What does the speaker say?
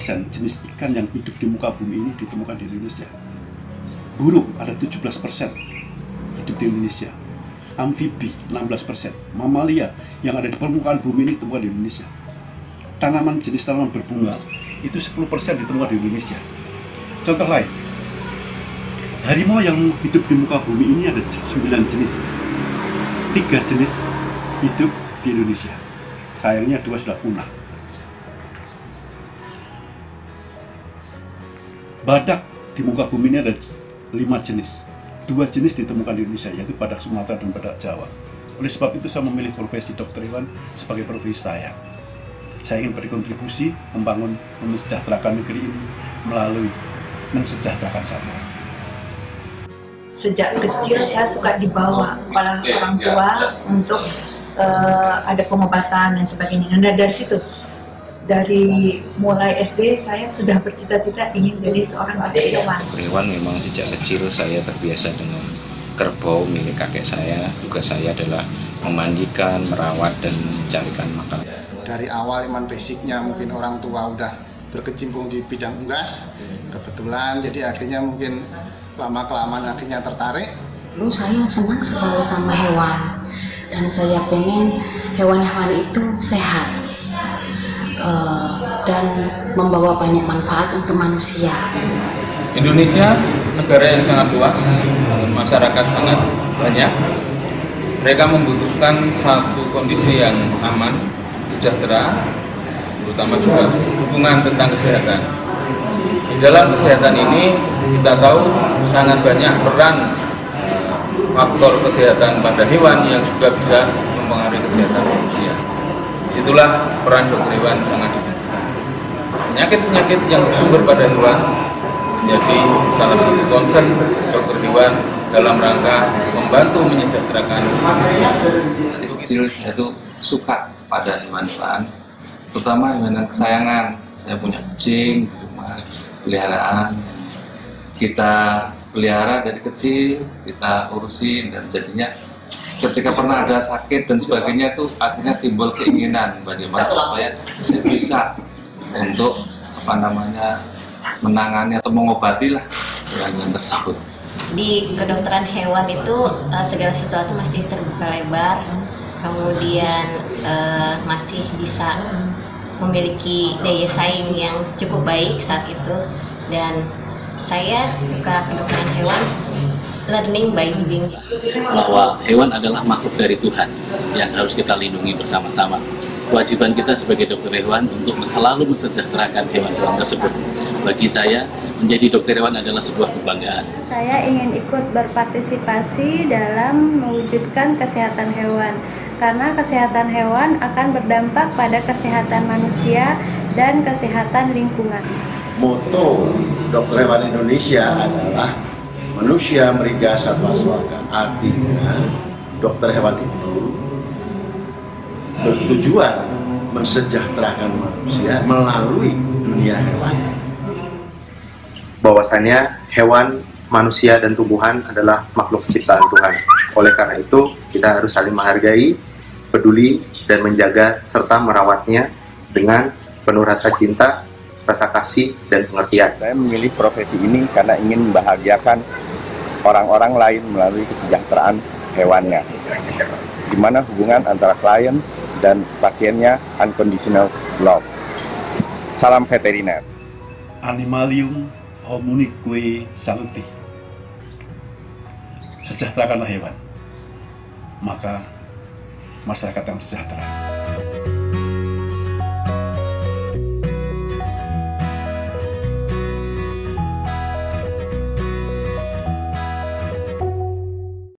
jenis ikan yang hidup di muka bumi ini ditemukan di Indonesia. Burung ada 17% hidup di Indonesia. Amfibi 16%. Mamalia yang ada di permukaan bumi ini ditemukan di Indonesia. Tanaman jenis tanaman berbunga itu 10% ditemukan di Indonesia. Contoh lain, harimau yang hidup di muka bumi ini ada 9 jenis. 3 jenis hidup di Indonesia. Sayangnya 2 sudah punah. Badak di muka bumi ini ada 5 jenis. 2 jenis ditemukan di Indonesia, yaitu badak Sumatera dan badak Jawa. Oleh sebab itu saya memilih profesi dokter hewan sebagai profesi saya. Saya ingin berkontribusi membangun, mensejahterakan negeri ini melalui mensejahterakan satwa. Sejak kecil saya suka dibawa oleh orang tua untuk ada pengobatan dan sebagainya. Dan dari situ, dari mulai SD saya sudah bercita-cita ingin jadi seorang dokter hewan. Hewan memang sejak kecil saya terbiasa dengan kerbau milik kakek saya. Tugas saya adalah memandikan, merawat, dan mencarikan makan. Dari awal iman basicnya mungkin orang tua udah berkecimpung di bidang unggas, kebetulan jadi akhirnya mungkin lama-kelamaan akhirnya tertarik. Dulu saya senang sekali sama hewan dan saya pengen hewan-hewan itu sehat dan membawa banyak manfaat untuk manusia. Indonesia negara yang sangat luas, masyarakat sangat banyak. Mereka membutuhkan satu kondisi yang aman, sejahtera, terutama juga hubungan tentang kesehatan. Di dalam kesehatan ini kita tahu sangat banyak peran faktor kesehatan pada hewan yang juga bisa mempengaruhi kesehatan manusia. Disitulah peran dokter hewan sangat dibutuhkan. Penyakit-penyakit yang bersumber pada hewan menjadi salah satu concern dokter hewan dalam rangka membantu menyejahterakan manusia. Dari kecil saya tuh suka pada hewan-hewan, terutama hewan kesayangan. Saya punya kucing di rumah, peliharaan. Kita pelihara dari kecil, kita urusin, dan jadinya ketika pernah ada sakit dan sebagainya tuh akhirnya timbul keinginan bagaimana supaya saya bisa untuk menangani atau mengobati lah hewan tersebut. Di kedokteran hewan itu segala sesuatu masih terbuka lebar, kemudian masih bisa memiliki daya saing yang cukup baik saat itu, dan saya suka kedokteran hewan, learning by doing. Bahwa hewan adalah makhluk dari Tuhan yang harus kita lindungi bersama-sama. Kewajiban kita sebagai dokter hewan untuk selalu mensejahterakan hewan-hewan tersebut. Bagi saya, menjadi dokter hewan adalah sebuah kebanggaan. Saya ingin ikut berpartisipasi dalam mewujudkan kesehatan hewan, karena kesehatan hewan akan berdampak pada kesehatan manusia dan kesehatan lingkungan. Moto dokter hewan Indonesia adalah manusia meriga satwa swaga. Artinya dokter hewan itu bertujuan mensejahterakan manusia melalui dunia hewan. Bahwasannya hewan, manusia, dan tumbuhan adalah makhluk ciptaan Tuhan. Oleh karena itu, kita harus saling menghargai, peduli, dan menjaga serta merawatnya dengan penuh rasa cinta, rasa kasih, dan pengertian. Saya memilih profesi ini karena ingin membahagiakan orang-orang lain melalui kesejahteraan hewannya, di mana hubungan antara klien dan pasiennya unconditional love. Salam veteriner. Animalium homunique saluti. Sejahterakanlah hewan, maka masyarakat yang sejahtera.